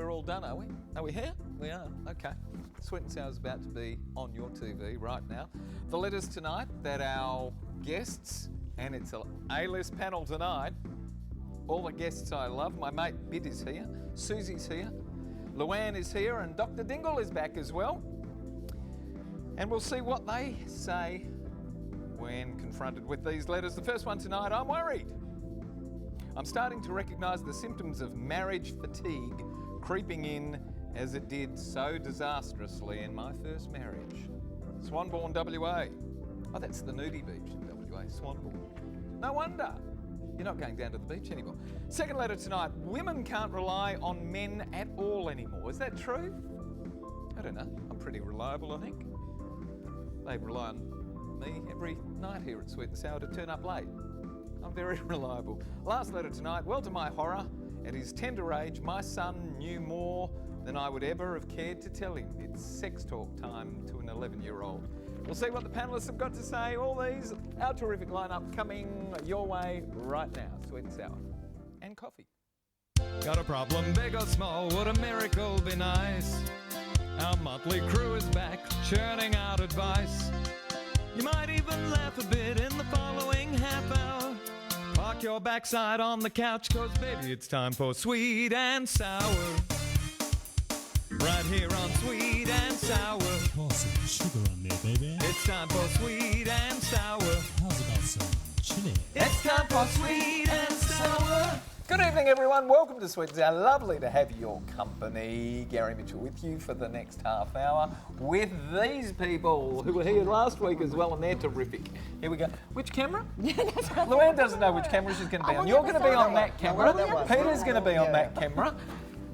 we're all done, are we? Are we here? We are, okay. Sweet and Sour is about to be on your TV right now. The letters tonight that our guests, and it's an A-list panel tonight, all the guests I love. My mate Bid is here, Susie's here, Louanne is here, and Dr. Dingle is back as well. And we'll see what they say when confronted with these letters. The first one tonight, I'm worried. I'm starting to recognise the symptoms of marriage fatigue creeping in as it did so disastrously in my first marriage. Swanbourne, WA. Oh, that's the nudie beach in WA, Swanbourne. No wonder you're not going down to the beach anymore. Second letter tonight, women can't rely on men at all anymore. Is that true? I don't know. I'm pretty reliable, I think. They rely on me every night here at Sweet and Sour to turn up late. I'm very reliable. Last letter tonight, well, to my horror, at his tender age, my son knew more than I would ever have cared to tell him. It's sex talk time to an 11-year-old. We'll see what the panellists have got to say. All these, our terrific lineup coming your way right now. Sweet and Sour and coffee. Got a problem, big or small, would a miracle be nice? Our motley crew is back, churning out advice. You might even laugh a bit in the following half hour. Park your backside on the couch, cause baby it's time for Sweet and Sour. Right here on Sweet and Sour. Pour some sugar on there, baby. It's time for Sweet and Sour. How's about some chili? It's time for Sweet and Sour. Good evening, everyone. Welcome to Sweet and Sour. Lovely to have your company. Gary Mitchell with you for the next half hour with these people who were here last week as well, and they're terrific. Here we go. Which camera? Louanne doesn't know which camera she's going to be on. You're going to be on that camera. Peter's going to be on that camera.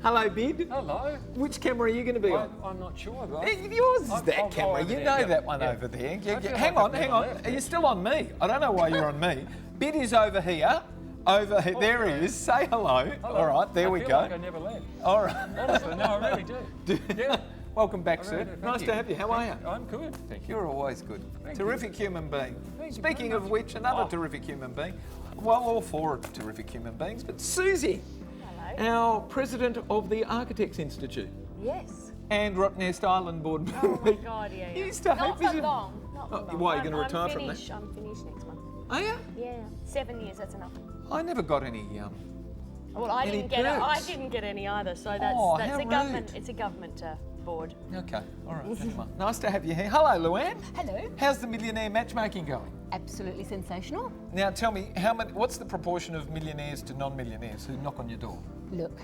Hello, Bid. Hello. Which camera are you going to be on? I'm not sure, guys. Yours is that I'll camera. go You over know there. that one Yeah. over there. feel Hang like on. I've never Are left. you still on me? I don't know why you're on me. Bid is over here. Over here. There he is. Say hello. All right, there we I feel go. like I never left. All right. Honestly, no, I really do. Yeah. Welcome back, I sir. really do. Thank Nice you. to have you. How are you? I'm good, thank you. You're always good. Thank Terrific human being. Thank you Speaking very of much. which, another Oh. terrific human being. Well, all four are terrific human beings, but Suzie, Hello. our president of the Architects Institute Yes. and Rottnest Island Board. Oh my God, yeah. You used to Not hope for you- long. Not for Oh, long. why, are you gonna I'm retire from finished. I'm finished next month. Are you? Yeah, 7 years. That's enough. I never got any. Well, I Any didn't get it. I perks? didn't get any either. So that's Oh, that's how a government. rude. It's a government board. Okay, all right. Never mind. Nice to have you here. Hello, Louanne. Hello. How's the Millionaire matchmaking going? Absolutely sensational. Now, tell me, what's the proportion of millionaires to non-millionaires who knock on your door? Look,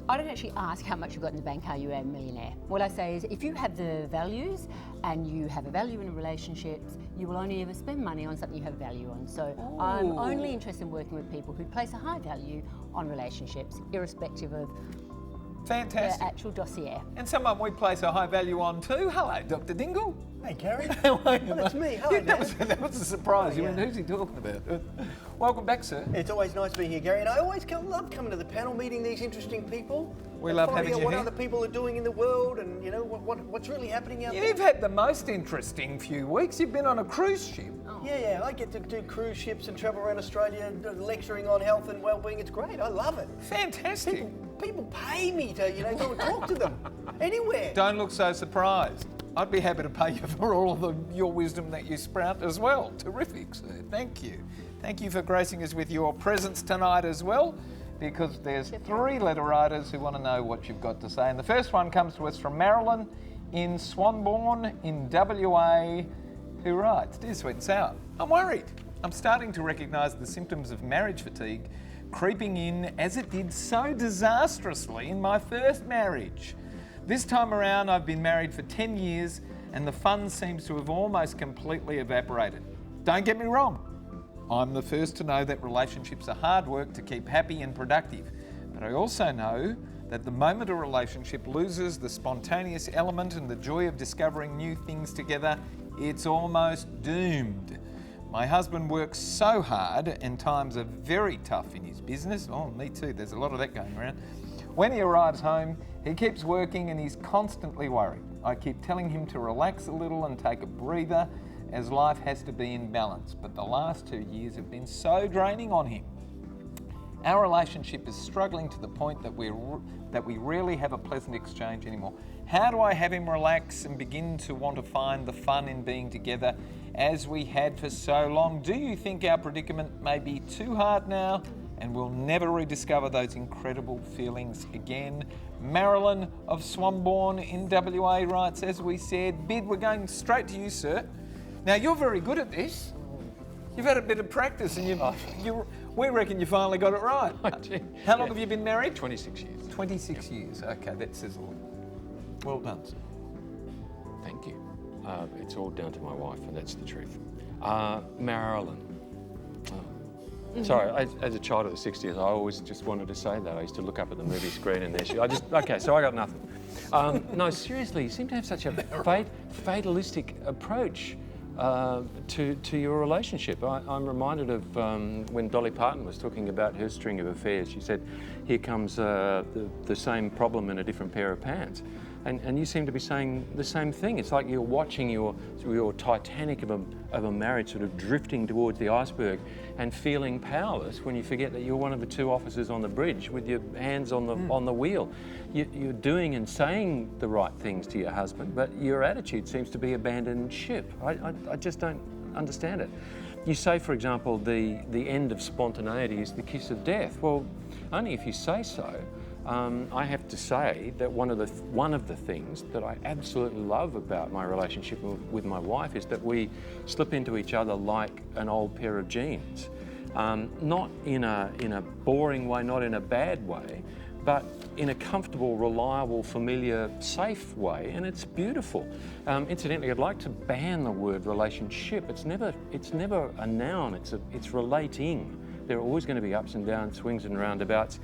I don't actually ask how much you've got in the bank, are you a millionaire? What I say is if you have the values and you have a value in relationships, you will only ever spend money on something you have value on. So I'm Ooh. only interested in working with people who place a high value on relationships, irrespective of Fantastic. their actual dossier. And someone we place a high value on too. Hello, Dr. Dingle. Hey, Gary. How are you? That's mate? me. Hello, Yeah, that, Dan. that was a surprise. You yeah. went, who's he talking about? Welcome back, sir. It's always nice being here, Gary, and I always love coming to the panel, meeting these interesting people. We and love finding having out you what here. other people are doing in the world, and you know what's really happening out You've there. had the most interesting few weeks. You've been on a cruise ship. Yeah, I get to do cruise ships and travel around Australia, lecturing on health and well-being. It's great. I love it. Fantastic. People pay me to go and talk to them anywhere. Don't look so surprised. I'd be happy to pay you for all of your wisdom that you sprout as well. Terrific, sir. Thank you. Thank you for gracing us with your presence tonight as well, because there's 3 letter writers who want to know what you've got to say. And the first one comes to us from Marilyn in Swanbourne in WA, who writes, Dear Sweet and Sour, I'm worried. I'm starting to recognise the symptoms of marriage fatigue creeping in as it did so disastrously in my first marriage. This time around, I've been married for 10 years and the fun seems to have almost completely evaporated. Don't get me wrong. I'm the first to know that relationships are hard work to keep happy and productive. But I also know that the moment a relationship loses the spontaneous element and the joy of discovering new things together, it's almost doomed. My husband works so hard and times are very tough in his business. Oh, me too. There's a lot of that going around. When he arrives home, he keeps working and he's constantly worried. I keep telling him to relax a little and take a breather as life has to be in balance. But the last 2 years have been so draining on him. Our relationship is struggling to the point that we rarely have a pleasant exchange anymore. How do I have him relax and begin to want to find the fun in being together as we had for so long? Do you think our predicament may be too hard now and we'll never rediscover those incredible feelings again? Marilyn of Swanbourne in WA writes, as we said, Bid, we're going straight to you, sir. Now, you're very good at this. You've had a bit of practice and we reckon you finally got it right. I did. How long have you been married? 26 years. 26 years. Okay, that says a lot. Well done, sir. Thank you. It's all down to my wife, and that's the truth. Marilyn. Sorry, as a child of the 60s, I always just wanted to say that. I used to look up at the movie screen and there she... Okay, so I got nothing. No, seriously, you seem to have such a fatalistic approach to your relationship. I'm reminded of when Dolly Parton was talking about her string of affairs. She said, here comes the same problem in a different pair of pants. And you seem to be saying the same thing. It's like you're watching your Titanic of a marriage sort of drifting towards the iceberg and feeling powerless when you forget that you're one of the two officers on the bridge with your hands on the wheel. You're doing and saying the right things to your husband, but your attitude seems to be abandoned ship. I just don't understand it. You say, for example, the end of spontaneity is the kiss of death. Well, only if you say so. I have to say that one of the things that I absolutely love about my relationship with my wife is that we slip into each other like an old pair of jeans. Not in a boring way, not in a bad way, but in a comfortable, reliable, familiar, safe way, and it's beautiful. Incidentally, I'd like to ban the word relationship. It's never a noun. It's relating. There are always going to be ups and downs, swings and roundabouts.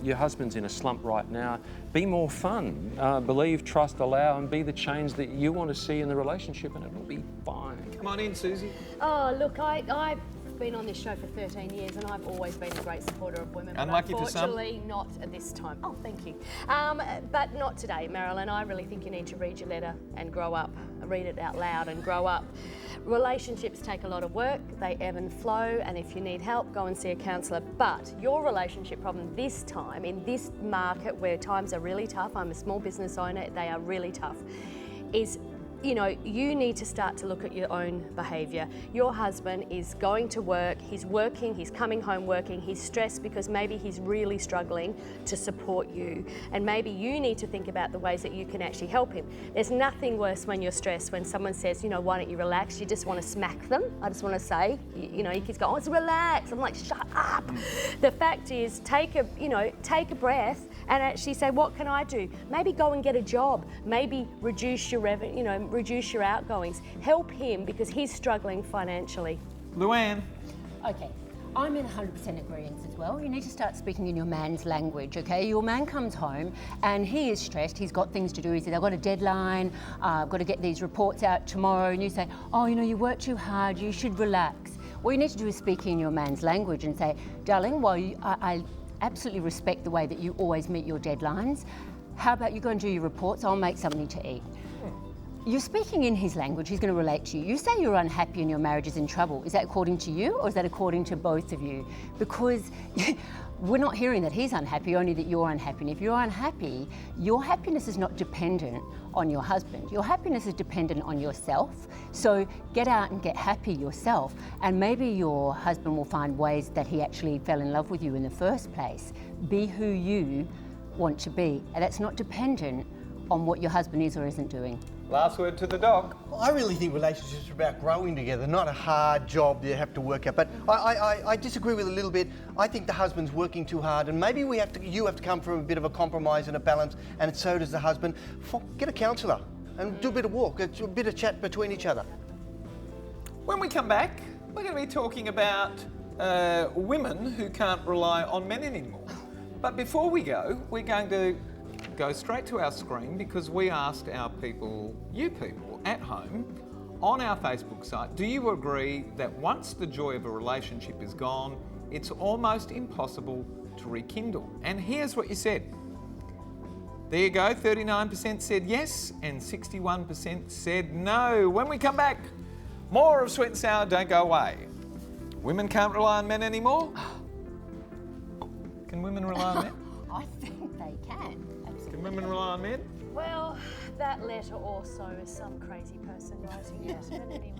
Your husband's in a slump right now. Be more fun. Believe, trust, allow, and be the change that you want to see in the relationship, and it'll be fine. Come on in, Suzie. Oh, look, I've been on this show for 13 years and I've always been a great supporter of women. Unlucky but for some? unfortunately not at this time. Oh, thank you. But not today, Marilyn. I really think you need to read your letter and grow up. Read it out loud and grow up. Relationships take a lot of work, they ebb and flow, and if you need help, go and see a counsellor. But your relationship problem this time, in this market where times are really tough, I'm a small business owner, they are really tough, is you need to start to look at your own behaviour. Your husband is going to work, he's working, he's coming home working, he's stressed because maybe he's really struggling to support you. And maybe you need to think about the ways that you can actually help him. There's nothing worse when you're stressed, when someone says, why don't you relax? You just want to smack them. I just want to say, your kids go, oh, it's relax. I'm like, shut up. The fact is, take a breath and actually say, what can I do? Maybe go and get a job. Maybe reduce your revenue, reduce your outgoings. Help him because he's struggling financially. Louanne. Okay, I'm in 100% agreement as well. You need to start speaking in your man's language, okay? Your man comes home and he is stressed. He's got things to do. He says, I've got a deadline. I've got to get these reports out tomorrow. And you say, oh, you work too hard. You should relax. What you need to do is speak in your man's language and say, darling, I absolutely respect the way that you always meet your deadlines. How about you go and do your reports? I'll make something to eat. You're speaking in his language, he's going to relate to you. You say you're unhappy and your marriage is in trouble. Is that according to you or is that according to both of you? Because we're not hearing that he's unhappy, only that you're unhappy. And if you're unhappy, your happiness is not dependent on your husband. Your happiness is dependent on yourself. So get out and get happy yourself. And maybe your husband will find ways that he actually fell in love with you in the first place. Be who you want to be. And that's not dependent on what your husband is or isn't doing. Last word to the dog. I really think relationships are about growing together, not a hard job you have to work at. But I disagree with a little bit. I think the husband's working too hard, and maybe you have to come from a bit of a compromise and a balance, and so does the husband. Get a counsellor and do a bit of walk, a bit of chat between each other. When we come back, we're going to be talking about women who can't rely on men anymore. But before we go, we're going to go straight to our screen because we asked our people, you people at home, on our Facebook site, do you agree that once the joy of a relationship is gone, it's almost impossible to rekindle? And here's what you said. There you go, 39% said yes and 61% said no. When we come back, more of Sweet and Sour, don't go away. Women can't rely on men anymore? Can women rely on men? I think they can. Absolutely. Can women rely on men? Well, that letter also is some crazy person writing it. But anyway.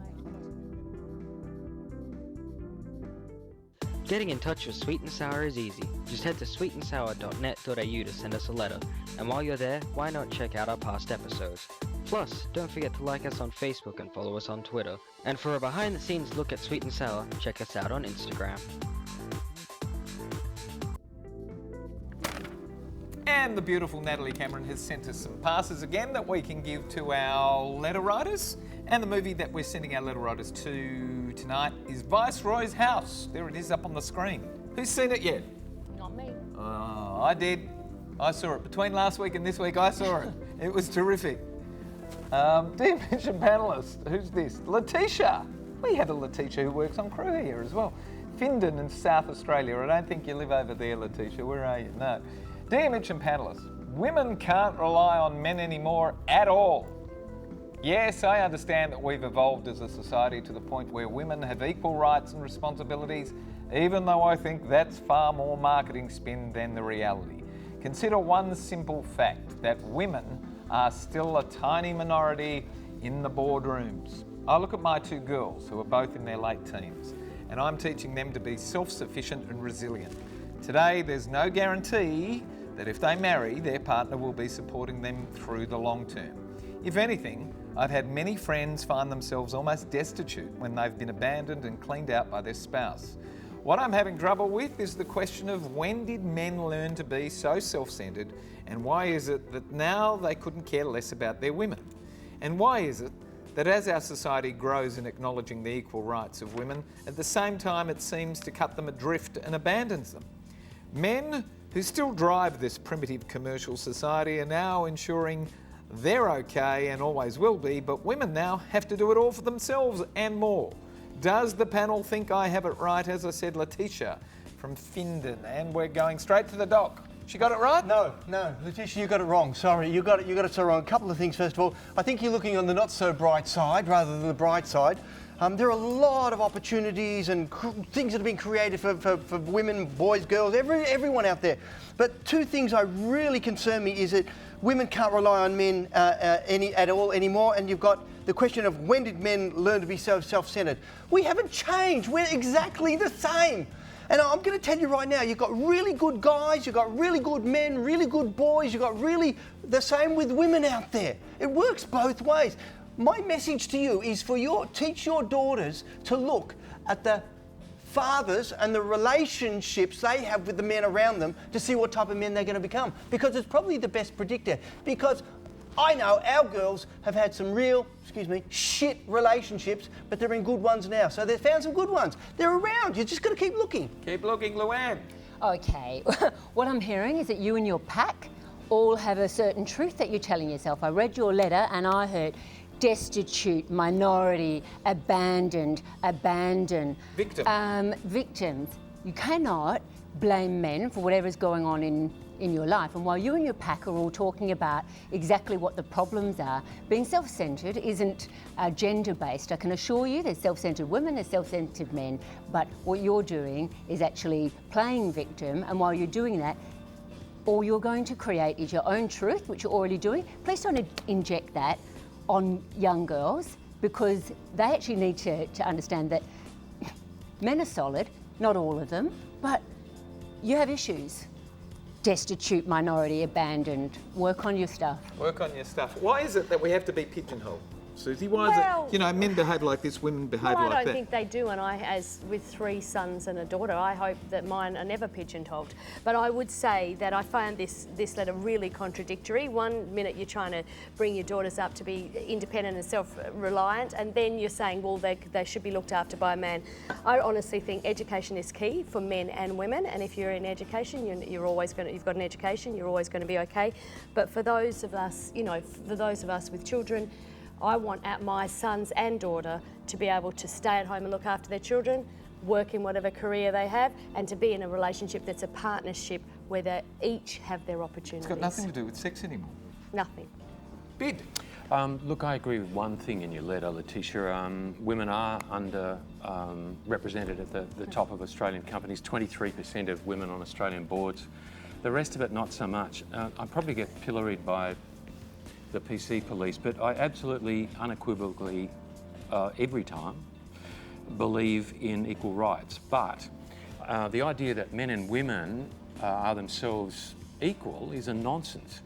Getting in touch with Sweet and Sour is easy. Just head to sweetandsour.net.au to send us a letter. And while you're there, why not check out our past episodes? Plus, don't forget to like us on Facebook and follow us on Twitter. And for a behind-the-scenes look at Sweet and Sour, check us out on Instagram. And the beautiful Natalie Cameron has sent us some passes again that we can give to our letter writers. And the movie that we're sending our letter writers to tonight is Viceroy's House. There it is up on the screen. Who's seen it yet? Not me. Oh, I did. I saw it. Between last week and this week, I saw it. It was terrific. Dear Mitch and panellists, who's this? Letitia. We have a Letitia who works on crew here as well. Findon in South Australia. I don't think you live over there, Letitia. Where are you? No. Dear Mitch and panellists, women can't rely on men anymore at all. Yes, I understand that we've evolved as a society to the point where women have equal rights and responsibilities, even though I think that's far more marketing spin than the reality. Consider one simple fact, that women are still a tiny minority in the boardrooms. I look at my two girls, who are both in their late teens, and I'm teaching them to be self-sufficient and resilient. Today, there's no guarantee that if they marry, their partner will be supporting them through the long term. If anything, I've had many friends find themselves almost destitute when they've been abandoned and cleaned out by their spouse. What I'm having trouble with is the question of when did men learn to be so self-centred, and why is it that now they couldn't care less about their women? And why is it that as our society grows in acknowledging the equal rights of women, at the same time it seems to cut them adrift and abandons them? Men who still drive this primitive commercial society are now ensuring they're okay and always will be, but women now have to do it all for themselves and more. Does the panel think I have it right? As I said, Letitia from Findon, and we're going straight to the doc. She got it right? No, Letitia, you got it wrong. Sorry, you got it so wrong. A couple of things. First of all, I think you're looking on the not so bright side rather than the bright side. There are a lot of opportunities and things that have been created for women, boys, girls, everyone out there. But two things that really concern me is that women can't rely on men at all anymore, and you've got the question of when did men learn to be so self-centred? We haven't changed. We're exactly the same. And I'm going to tell you right now, you've got really good guys, you've got really good men, really good boys, you've got really the same with women out there. It works both ways. My message to you is teach your daughters to look at the fathers and the relationships they have with the men around them to see what type of men they're going to become, because it's probably the best predictor. Because I know our girls have had some real, shit relationships, but they're in good ones now. So they've found some good ones. They're around. You just got to keep looking. Keep looking, Louanne. Okay, what I'm hearing is that you and your pack all have a certain truth that you're telling yourself. I read your letter and I heard destitute, minority, abandoned. Victims. You cannot blame men for whatever's going on in your life. And while you and your pack are all talking about exactly what the problems are, being self-centred isn't gender-based. I can assure you there's self-centred women, there's self-centred men, but what you're doing is actually playing victim, and while you're doing that, all you're going to create is your own truth, which you're already doing. Please don't inject that on young girls, because they actually need to understand that men are solid, not all of them, but you have issues. Destitute, minority, abandoned. Work on your stuff. Work on your stuff. Why is it that we have to be pigeonholed, Suzie? Why is it, men behave like this, women behave like that? I don't think they do, and as with 3 sons and a daughter, I hope that mine are never pigeonholed. But I would say that I found this letter really contradictory. One minute you're trying to bring your daughters up to be independent and self-reliant, and then you're saying, well, they should be looked after by a man. I honestly think education is key for men and women, and if you're in education, you've got an education, you're always going to be okay. But for those of us, with children, I want my sons and daughter to be able to stay at home and look after their children, work in whatever career they have, and to be in a relationship that's a partnership where they each have their opportunities. It's got nothing to do with sex anymore. Nothing. Bid. Look, I agree with one thing in your letter, Letitia. Women are represented at the top of Australian companies, 23% of women on Australian boards. The rest of it, not so much. I probably get pilloried by the PC police, but I absolutely, unequivocally, every time, believe in equal rights. But the idea that men and women are themselves equal is a nonsense.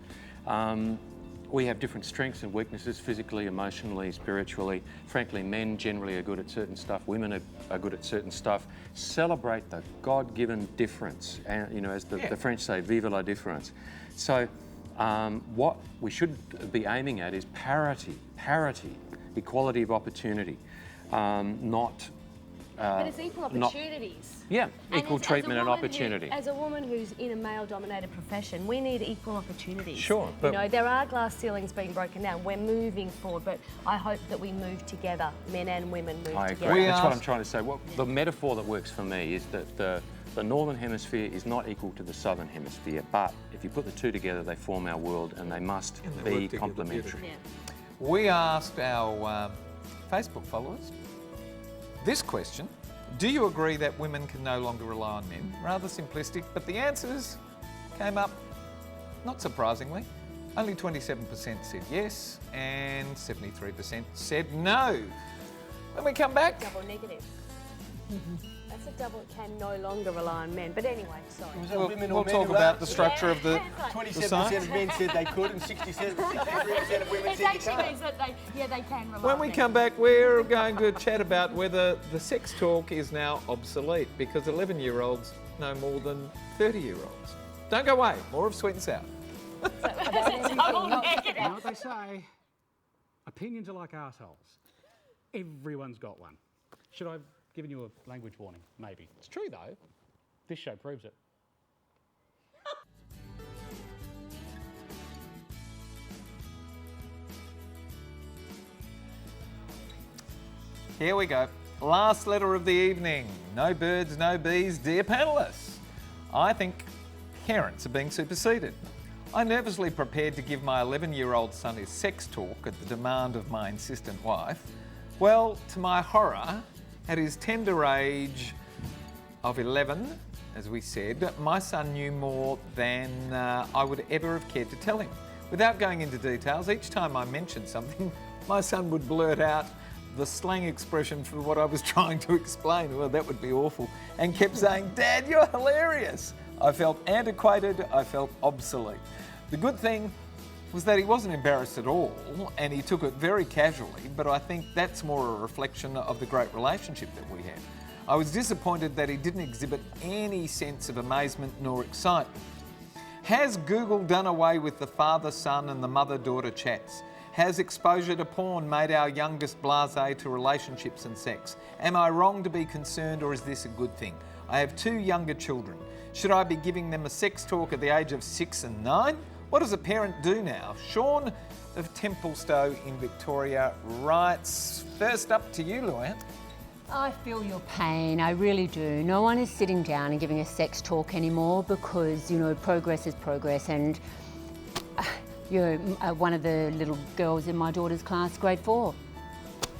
We have different strengths and weaknesses, physically, emotionally, spiritually. Frankly, men generally are good at certain stuff, women are good at certain stuff. Celebrate the God-given difference, and, you know, as the French say, vive la différence. So what we should be aiming at is parity, equality of opportunity, not... but it's equal opportunities. Equal treatment and opportunity. As a woman who's in a male-dominated profession, we need equal opportunities. Sure, you know, there are glass ceilings being broken down. We're moving forward, but I hope that we move together. Men and women move I together. agree. That's what I'm trying to say. The metaphor that works for me is that the Northern Hemisphere is not equal to the Southern Hemisphere, but if you put the two together, they form our world, and they must be complementary. Yeah. We asked our Facebook followers this question: do you agree that women can no longer rely on men? Rather simplistic, but the answers came up, not surprisingly. Only 27% said yes, and 73% said no. When we come back... Double negative. That's a double, can no longer rely on men. But anyway, sorry. We'll talk about the structure of the... 27% of men said they could, and 63% of women said they It actually can't. means that they can rely When on we men. come back, we're going to chat about whether the sex talk is now obsolete, because 11-year-olds know more than 30-year-olds. Don't go away. More of Sweet and Sour. Double negative. You know what they say? Opinions are like assholes. Everyone's got one. Should I have given you a language warning? Maybe. It's true though. This show proves it. Here we go. Last letter of the evening. No birds, no bees, dear panellists. I think parents are being superseded. I nervously prepared to give my 11-year-old son his sex talk at the demand of my insistent wife. Well, to my horror, at his tender age of 11, as we said, my son knew more than I would ever have cared to tell him. Without going into details, each time I mentioned something, my son would blurt out the slang expression for what I was trying to explain. Well, that would be awful. And kept saying, "Dad, you're hilarious." I felt antiquated, I felt obsolete. The good thing was that he wasn't embarrassed at all, and he took it very casually, but I think that's more a reflection of the great relationship that we had. I was disappointed that he didn't exhibit any sense of amazement nor excitement. Has Google done away with the father-son and the mother-daughter chats? Has exposure to porn made our youngest blasé to relationships and sex? Am I wrong to be concerned, or is this a good thing? I have 2 younger children. Should I be giving them a sex talk at the age of 6 and 9? What does a parent do now? Sean of Templestowe in Victoria writes, first up to you, Louanne. I feel your pain, I really do. No one is sitting down and giving a sex talk anymore because, you know, progress is progress. And one of the little girls in my daughter's class, grade 4,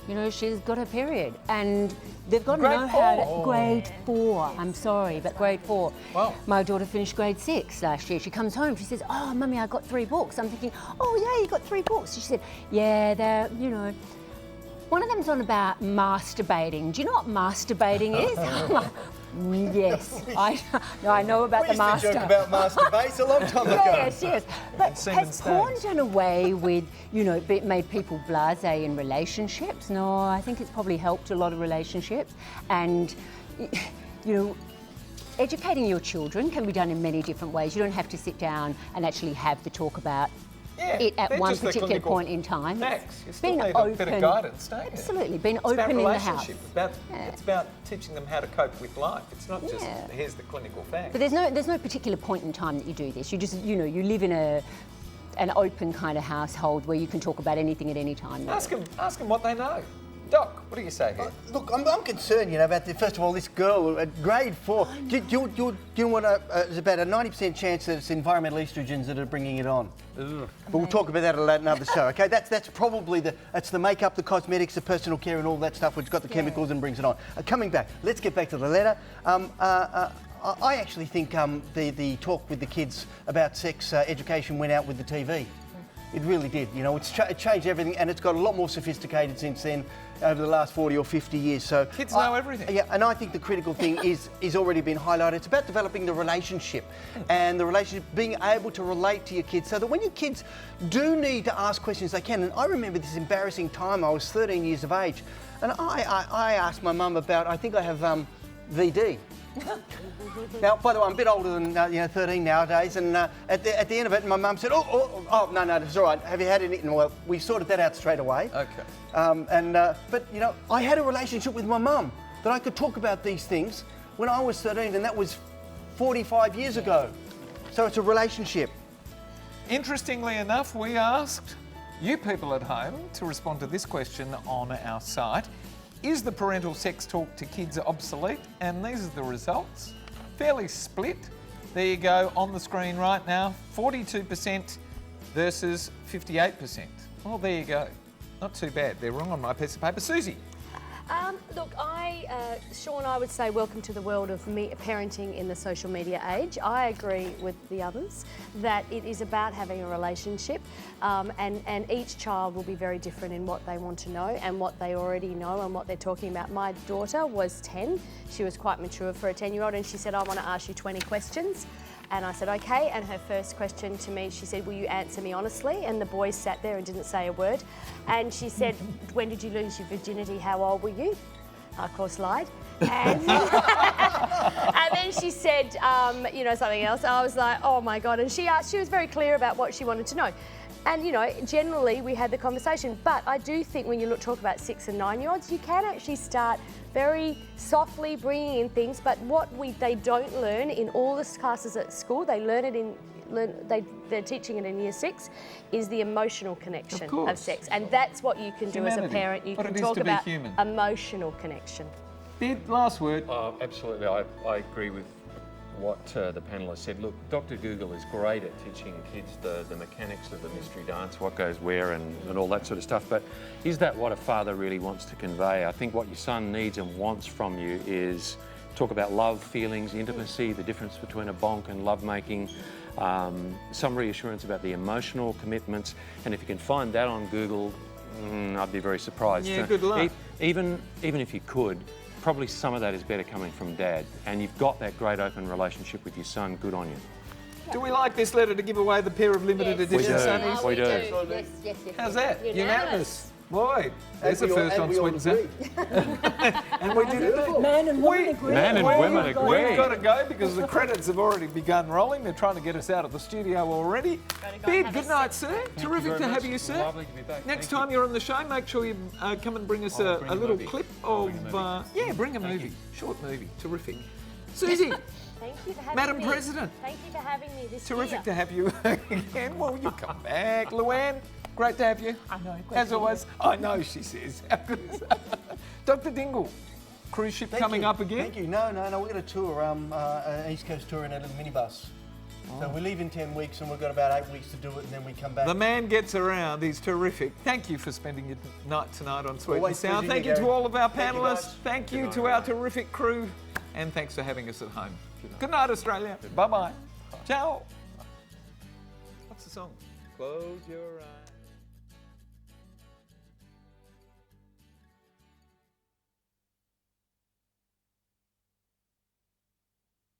you know, she's got her period, and they've got to know how to... Grade 4, I'm sorry, but grade 4. Wow. My daughter finished grade 6 last year. She comes home, she says, "Oh, Mummy, I got 3 books." I'm thinking, "Oh, yeah, you got 3 books." She said, "Yeah, they're, you know..." One of them's on about masturbating. Do you know what masturbating is? Yes, I know about the master. We used to joke about masturbating a long time ago. Yes. But Semen has porn stains. done away with, you know, made people blasé in relationships? No, I think it's probably helped a lot of relationships. And, you know, educating your children can be done in many different ways. You don't have to sit down and actually have the talk about it at one particular point in time. Facts. You It's still been need a bit of guidance, don't you? Absolutely, been It's about open in the house. relationship. It's about teaching them how to cope with life. It's not just, here's the clinical fact. But there's no particular point in time that you do this. You just, you know, you live in an open kind of household where you can talk about anything at any time. Ask them what they know. Doc, what do you say here? Look, I'm concerned, you know, about first of all, this girl at grade 4. Do you want there's about a 90% chance that it's environmental estrogens that are bringing it on. But we'll talk about that at another show, okay? That's probably the makeup, the cosmetics, the personal care and all that stuff which got the chemicals and brings it on. Coming back, let's get back to the letter. I actually think the talk with the kids about sex education went out with the TV. It really did. You know, it changed everything, and it's got a lot more sophisticated since then, over the last 40 or 50 years. So kids know everything. Yeah, and I think the critical thing is already been highlighted. It's about developing the relationship, and the relationship being able to relate to your kids, so that when your kids do need to ask questions, they can. And I remember this embarrassing time. I was 13 years of age, and I asked my mum about. I think I have VD. Now, by the way, I'm a bit older than 13 nowadays, and at the end of it, my mum said, "Oh, no, it's all right. Have you had any?" And well, we sorted that out straight away. Okay. But you know, I had a relationship with my mum that I could talk about these things when I was 13, and that was 45 years ago. So it's a relationship. Interestingly enough, we asked you people at home to respond to this question on our site. Is the parental sex talk to kids obsolete? And these are the results. Fairly split. There you go on the screen right now. 42% versus 58%. Well, there you go. Not too bad. They're wrong on my piece of paper. Suzie. Look, Sean, I would say welcome to the world of parenting in the social media age. I agree with the others that it is about having a relationship, and each child will be very different in what they want to know and what they already know and what they're talking about. My daughter was 10. She was quite mature for a 10-year-old, and she said, "I want to ask you 20 questions." And I said, "Okay." And her first question to me, she said, "Will you answer me honestly?" And the boys sat there and didn't say a word. And she said, "When did you lose your virginity? How old were you?" I, of course, lied. And, and then she said, something else. I was like, "Oh my God." And she was very clear about what she wanted to know. And, you know, generally we had the conversation. But I do think when you talk about 6 and 9-year-olds, you can actually start very softly bringing in things. But what they don't learn in all the classes at school, they learn it they're teaching it in year 6, is the emotional connection of sex. And that's what you can do as a parent. You can talk about emotional connection. Bid, last word. Absolutely. I agree with what the panellists said. Look, Dr. Google is great at teaching kids the mechanics of the mystery dance, what goes where and all that sort of stuff, but is that what a father really wants to convey? I think what your son needs and wants from you is talk about love, feelings, intimacy, the difference between a bonk and lovemaking, some reassurance about the emotional commitments, and if you can find that on Google, I'd be very surprised. Yeah, good luck. Even if you could, probably some of that is better coming from Dad, and you've got that great open relationship with your son. Good on you. Do we like this letter to give away the pair of limited edition sunnies? We do. Yes. How's that? Unanimous. Boy, there's the first on Sweet and Sour. And we did it. Man and women agree. Man and women agree. We've got to go because the credits have already begun rolling. They're trying to get us out of the studio already. Bid, good night, sir. Terrific to have you, sir. Lovely to be back. Next time you're on the show, make sure you come and bring us a little clip of... bring a movie. Short movie. Terrific. Suzie. Thank you for having Madam me. President. Thank you for having me this Terrific year. to have you again. Well, you come back. Louanne, great to have you. I know. As always. I know, she says. How good is that? Dr. Dingle, cruise ship coming up again? Thank you. No, we're going to tour, an East Coast tour in a little minibus. So we leave in 10 weeks and we've got about 8 weeks to do it, and then we come back. The man gets around. He's terrific. Thank you for spending your night tonight on Sweet and Always Sour. pleasure, Thank you Gary. to all of our Thank you, panellists. guys. Thank you to our terrific crew. And thanks for having us at home. Good night, Australia. Bye-bye. Ciao. What's the song? Close your eyes.